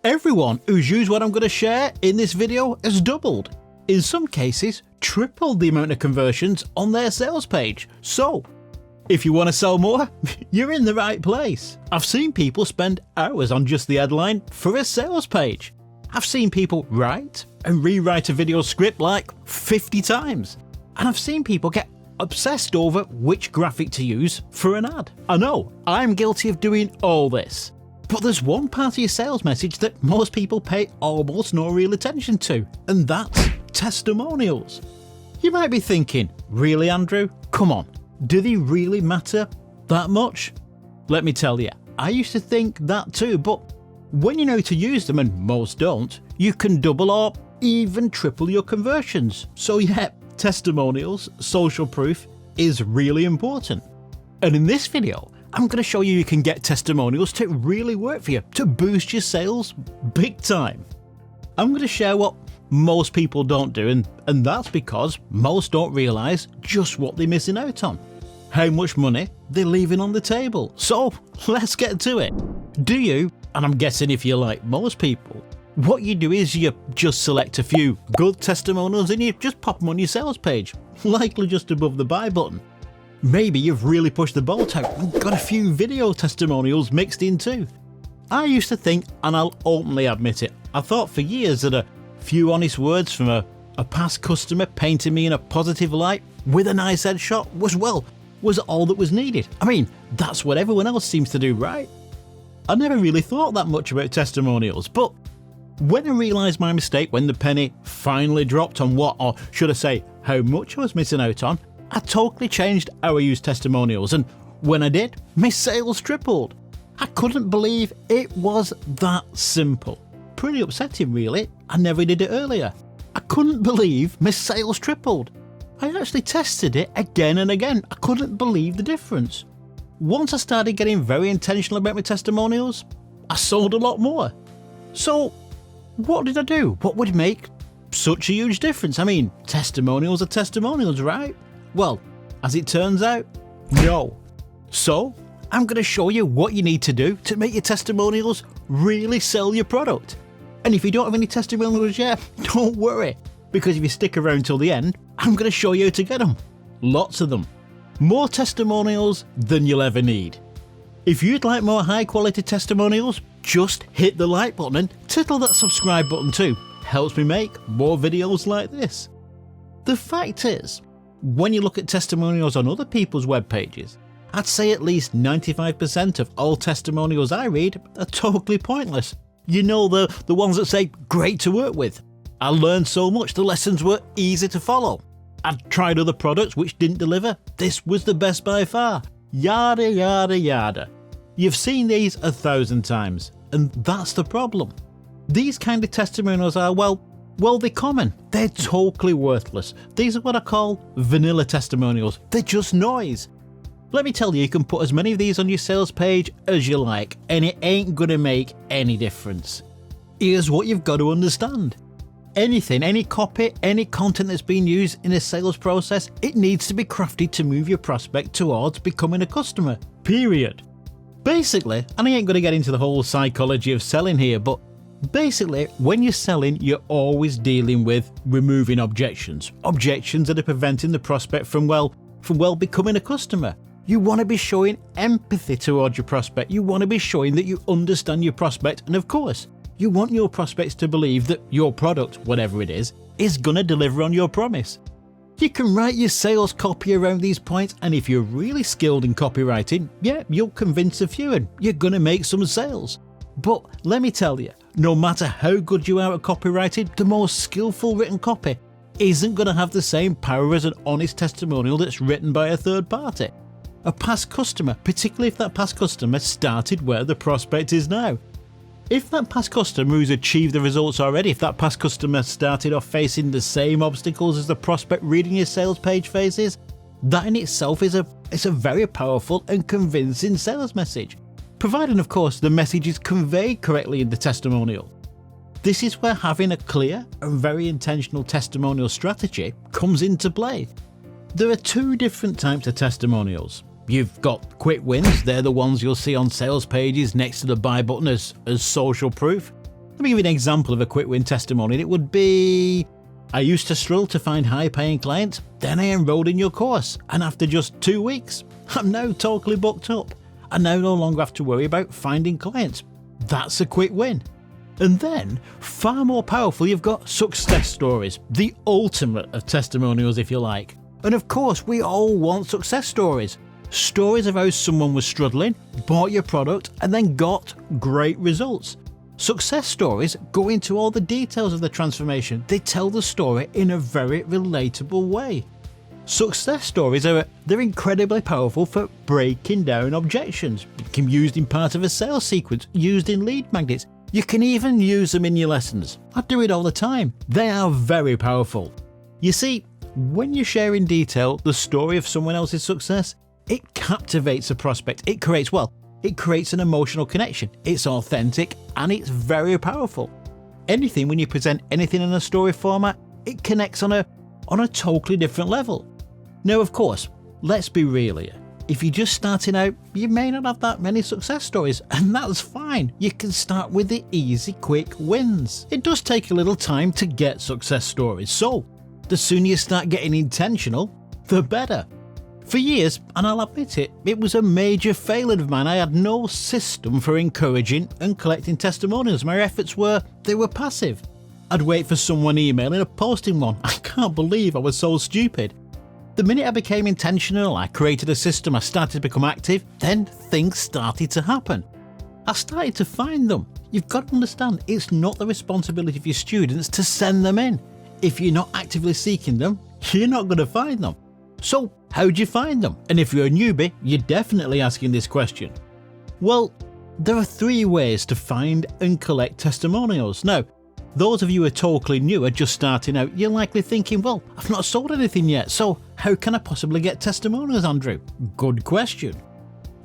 Everyone who's used what I'm going to share in this video has doubled, in some cases tripled the amount of conversions on their sales page. So, if you want to sell more, you're in the right place. I've seen people spend hours on just the headline for a sales page. I've seen people write and rewrite a video script like 50 times. And I've seen people get obsessed over which graphic to use for an ad. I know, I'm guilty of doing all this. But there's one part of your sales message that most people pay almost no real attention to, and that's testimonials. You might be thinking, really, Andrew? Come on, do they really matter that much? Let me tell you, I used to think that too, but when you know to use them, and most don't, you can double or even triple your conversions. So yeah, testimonials, social proof, is really important. And in this video, I'm going to show you can get testimonials to really work for you, to boost your sales big time. I'm going to share what most people don't do, and that's because most don't realise just what they're missing out on, how much money they're leaving on the table. So let's get to it. Do you, and I'm guessing if you're like most people, what you do is you just select a few good testimonials and you just pop them on your sales page, likely just above the buy button. Maybe you've really pushed the boat out and got a few video testimonials mixed in too. I used to think, and I'll openly admit it, I thought for years that a few honest words from a past customer painting me in a positive light with a nice headshot was all that was needed. I mean, that's what everyone else seems to do, right? I never really thought that much about testimonials, but when I realised my mistake, when the penny finally dropped on what, or should I say, how much I was missing out on, I totally changed how I use testimonials, and when I did, my sales tripled. I couldn't believe it was that simple. Pretty upsetting really, I never did it earlier. I couldn't believe my sales tripled. I actually tested it again and again. I couldn't believe the difference. Once I started getting very intentional about my testimonials, I sold a lot more. So, what did I do? What would make such a huge difference? I mean, testimonials are testimonials, right? Well, as it turns out, no. So, I'm going to show you what you need to do to make your testimonials really sell your product. And if you don't have any testimonials yet, don't worry, because if you stick around till the end, I'm going to show you how to get them. Lots of them. More testimonials than you'll ever need. If you'd like more high quality testimonials, just hit the like button and tickle that subscribe button too. Helps me make more videos like this. The fact is, when you look at testimonials on other people's web pages, I'd say at least 95% of all testimonials I read are totally pointless. You know, the ones that say, great to work with. I learned so much, the lessons were easy to follow. I'd tried other products which didn't deliver. This was the best by far. Yada, yada, yada. You've seen these 1,000 times, and that's the problem. These kind of testimonials are, well, they're common. They're totally worthless. These are what I call vanilla testimonials. They're just noise. Let me tell you, you can put as many of these on your sales page as you like, and it ain't gonna make any difference. Here's what you've got to understand. Anything, any copy, any content that's being used in a sales process, it needs to be crafted to move your prospect towards becoming a customer. Period. Basically, and I ain't gonna get into the whole psychology of selling here, but basically, when you're selling, you're always dealing with removing objections. Objections that are preventing the prospect from becoming a customer. You want to be showing empathy towards your prospect. You want to be showing that you understand your prospect, and of course, you want your prospects to believe that your product, whatever it is going to deliver on your promise. You can write your sales copy around these points, and if you're really skilled in copywriting, yeah, you'll convince a few and you're going to make some sales. But let me tell you, no matter how good you are at copywriting, the most skillful written copy isn't going to have the same power as an honest testimonial that's written by a third party. A past customer, particularly if that past customer started where the prospect is now. If that past customer who's achieved the results already, if that past customer started off facing the same obstacles as the prospect reading your sales page faces, that in itself is a very powerful and convincing sales message. Providing, of course, the message is conveyed correctly in the testimonial. This is where having a clear and very intentional testimonial strategy comes into play. There are two different types of testimonials. You've got quick wins, they're the ones you'll see on sales pages next to the buy button as social proof. Let me give you an example of a quick win testimonial. It would be, I used to struggle to find high paying clients, then I enrolled in your course, and after just 2 weeks, I'm now totally booked up. I now no longer have to worry about finding clients. That's a quick win. And then, far more powerful, you've got success stories, the ultimate of testimonials if you like. And of course, we all want success stories. Stories of how someone was struggling, bought your product, and then got great results. Success stories go into all the details of the transformation. They tell the story in a very relatable way. Success stories they're incredibly powerful for breaking down objections. You can be used in part of a sales sequence, used in lead magnets. You can even use them in your lessons. I do it all the time. They are very powerful. You see, when you share in detail the story of someone else's success, it captivates a prospect. It creates an emotional connection. It's authentic and it's very powerful. Anything, when you present anything in a story format, it connects on a totally different level. Now, of course, let's be real here. If you're just starting out, you may not have that many success stories, and that's fine. You can start with the easy, quick wins. It does take a little time to get success stories, so the sooner you start getting intentional, the better. For years, and I'll admit it, it was a major failure of mine. I had no system for encouraging and collecting testimonials. My efforts were passive. I'd wait for someone emailing or posting one. I can't believe I was so stupid. The minute I became intentional, I created a system, I started to become active, then things started to happen. I started to find them. You've got to understand, it's not the responsibility of your students to send them in. If you're not actively seeking them, you're not going to find them. So, how do you find them? And if you're a newbie, you're definitely asking this question. Well, there are 3 ways to find and collect testimonials. Now, those of you who are totally new, are just starting out, you're likely thinking, well, I've not sold anything yet, so how can I possibly get testimonials, Andrew? Good question.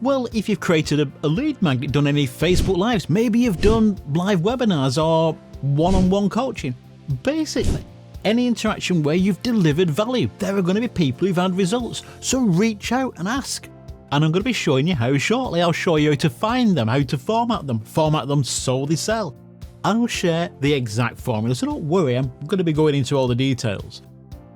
Well, if you've created a lead magnet, done any Facebook Lives, maybe you've done live webinars or one-on-one coaching. Basically, any interaction where you've delivered value, there are going to be people who've had results, so reach out and ask. And I'm going to be showing you how shortly. I'll show you how to find them, how to format them so they sell. I'll share the exact formula, so don't worry, I'm going to be going into all the details.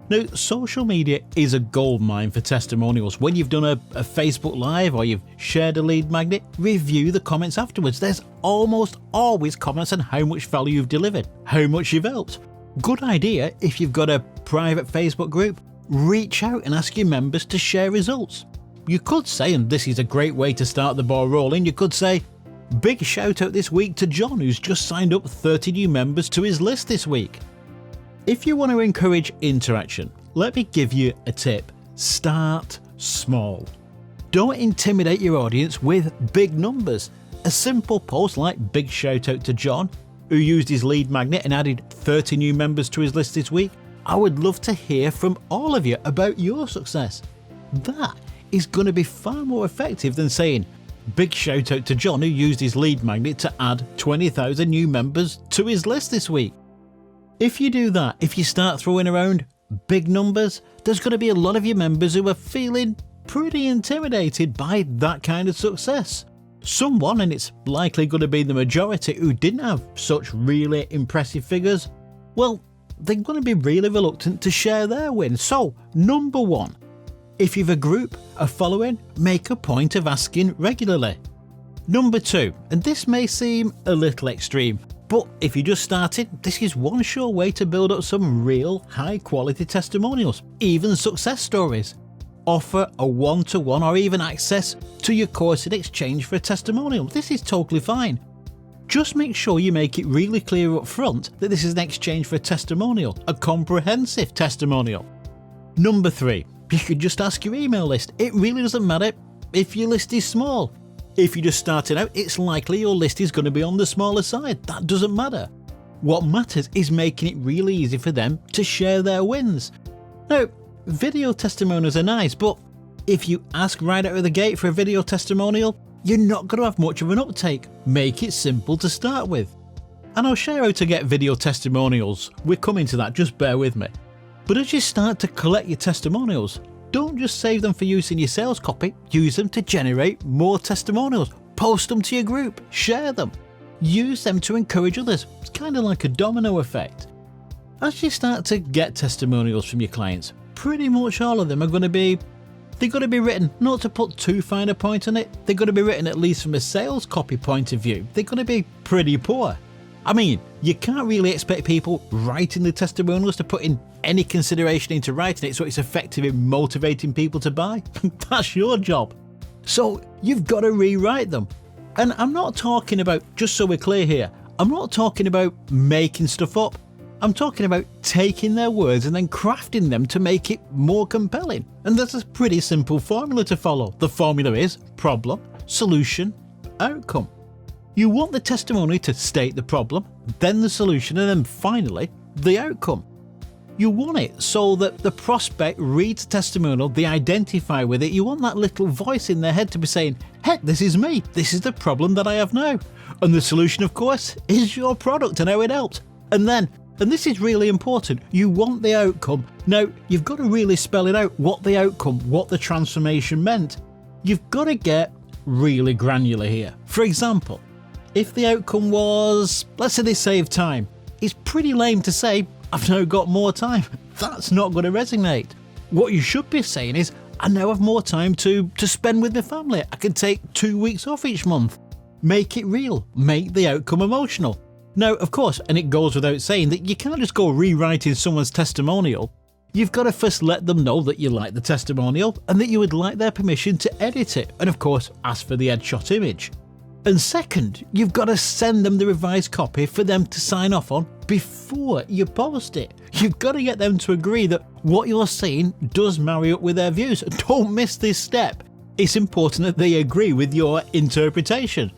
Now, social media is a goldmine for testimonials. When you've done a Facebook Live or you've shared a lead magnet, review the comments afterwards. There's almost always comments on how much value you've delivered, how much you've helped. Good idea if you've got a private Facebook group, reach out and ask your members to share results. You could say, and this is a great way to start the ball rolling, you could say, big shout out this week to John, who's just signed up 30 new members to his list this week. If you want to encourage interaction, let me give you a tip. Start small. Don't intimidate your audience with big numbers. A simple post like big shout out to John, who used his lead magnet and added 30 new members to his list this week. I would love to hear from all of you about your success. That is going to be far more effective than saying, big shout out to John, who used his lead magnet to add 20,000 new members to his list this week. If you do that, if you start throwing around big numbers, there's going to be a lot of your members who are feeling pretty intimidated by that kind of success. Someone, and it's likely going to be the majority, who didn't have such really impressive figures, well, they're going to be really reluctant to share their wins. So, number 1, if you've a group, a following, make a point of asking regularly. Number 2, and this may seem a little extreme, but if you just started, this is one sure way to build up some real high quality testimonials, even success stories. Offer a one-to-one or even access to your course in exchange for a testimonial. This is totally fine. Just make sure you make it really clear up front that this is an exchange for a testimonial, a comprehensive testimonial. Number 3, you could just ask your email list. It really doesn't matter if your list is small. If you're just starting out, it's likely your list is going to be on the smaller side. That doesn't matter. What matters is making it really easy for them to share their wins. Now, video testimonials are nice, but if you ask right out of the gate for a video testimonial, you're not going to have much of an uptake. Make it simple to start with. And I'll share how to get video testimonials. We're coming to that, just bear with me. But as you start to collect your testimonials, don't just save them for use in your sales copy, use them to generate more testimonials. Post them to your group, share them. use them to encourage others. It's kind of like a domino effect. As you start to get testimonials from your clients, pretty much all of them are going to be written, not to put too fine a point on it, they're going to be written at least from a sales copy point of view. They're going to be pretty poor. I mean, you can't really expect people writing the testimonials to put in any consideration into writing it so it's effective in motivating people to buy. That's your job. So you've got to rewrite them. And I'm not talking about, just so we're clear here, I'm not talking about making stuff up. I'm talking about taking their words and then crafting them to make it more compelling. And there's a pretty simple formula to follow. The formula is problem, solution, outcome. You want the testimony to state the problem, then the solution, and then finally, the outcome. You want it so that the prospect reads the testimonial, they identify with it. You want that little voice in their head to be saying, heck, this is me. This is the problem that I have now. And the solution, of course, is your product and how it helps. And then, and this is really important, you want the outcome. Now, you've got to really spell it out, what the outcome, what the transformation meant. You've got to get really granular here. For example, if the outcome was, let's say they saved time, it's pretty lame to say, I've now got more time. That's not going to resonate. What you should be saying is, I now have more time to spend with my family. I can take 2 weeks off each month. Make it real. Make the outcome emotional. Now, of course, and it goes without saying that you can't just go rewriting someone's testimonial. You've got to first let them know that you like the testimonial and that you would like their permission to edit it, and of course, ask for the headshot image. And second, you've got to send them the revised copy for them to sign off on before you post it. You've got to get them to agree that what you're saying does marry up with their views. Don't miss this step. It's important that they agree with your interpretation.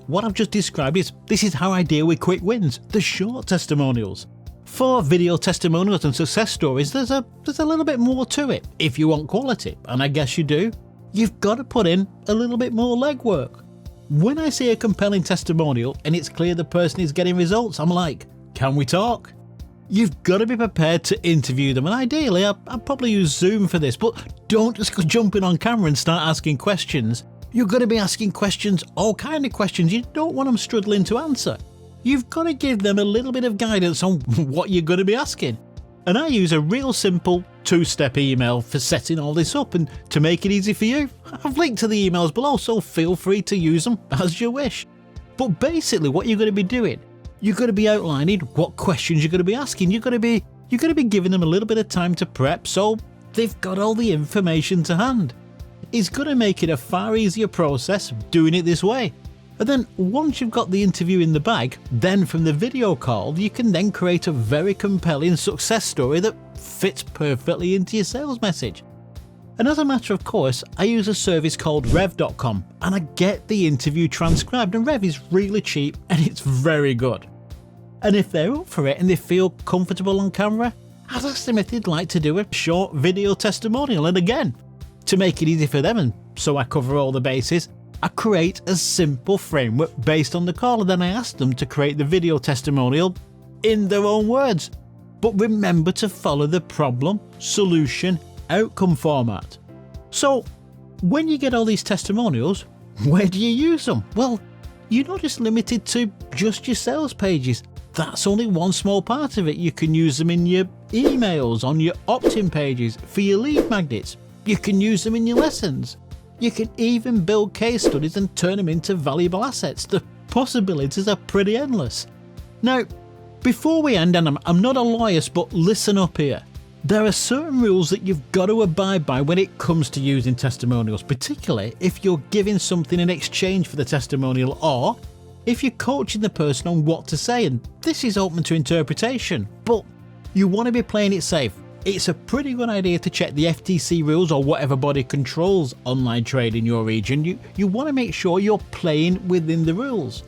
What I've just described this is how I deal with quick wins, the short testimonials. For video testimonials and success stories, there's a little bit more to it. If you want quality, and I guess you do, you've got to put in a little bit more legwork. When I see a compelling testimonial and it's clear the person is getting results, I'm like, can we talk? You've got to be prepared to interview them, and ideally I'd probably use Zoom for this, but don't just go jumping on camera and start asking questions. You're going to be asking questions, all kind of questions you don't want them struggling to answer. You've got to give them a little bit of guidance on what you're going to be asking. And I use a real simple 2-step email for setting all this up, and to make it easy for you, I've linked to the emails below, so feel free to use them as you wish. But basically what you're going to be doing, you're going to be outlining what questions you're going to be asking. You're going to be giving them a little bit of time to prep so they've got all the information to hand. It's going to make it a far easier process doing it this way. And then once you've got the interview in the bag, then from the video call, you can then create a very compelling success story that fits perfectly into your sales message. And as a matter of course, I use a service called rev.com and I get the interview transcribed, and Rev is really cheap and it's very good. And if they're up for it and they feel comfortable on camera, I'd ask them if they'd like to do a short video testimonial. And again, to make it easy for them and so I cover all the bases, I create a simple framework based on the call, and then I ask them to create the video testimonial in their own words. But remember to follow the problem, solution, outcome format. So when you get all these testimonials, where do you use them? Well, you're not just limited to just your sales pages. That's only one small part of it. You can use them in your emails, on your opt-in pages, for your lead magnets. You can use them in your lessons. You can even build case studies and turn them into valuable assets. The possibilities are pretty endless. Now, before we end, and I'm not a lawyer, but listen up here. There are certain rules that you've got to abide by when it comes to using testimonials, particularly if you're giving something in exchange for the testimonial, or if you're coaching the person on what to say, and this is open to interpretation, but you want to be playing it safe. It's a pretty good idea to check the FTC rules or whatever body controls online trade in your region. You want to make sure you're playing within the rules.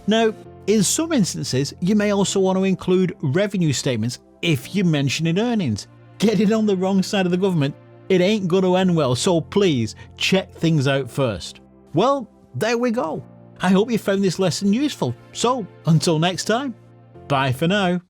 Now, in some instances, you may also want to include revenue statements if you're mentioning earnings. Getting on the wrong side of the government, it ain't going to end well, so please check things out first. Well, there we go. I hope you found this lesson useful. So, until next time, bye for now.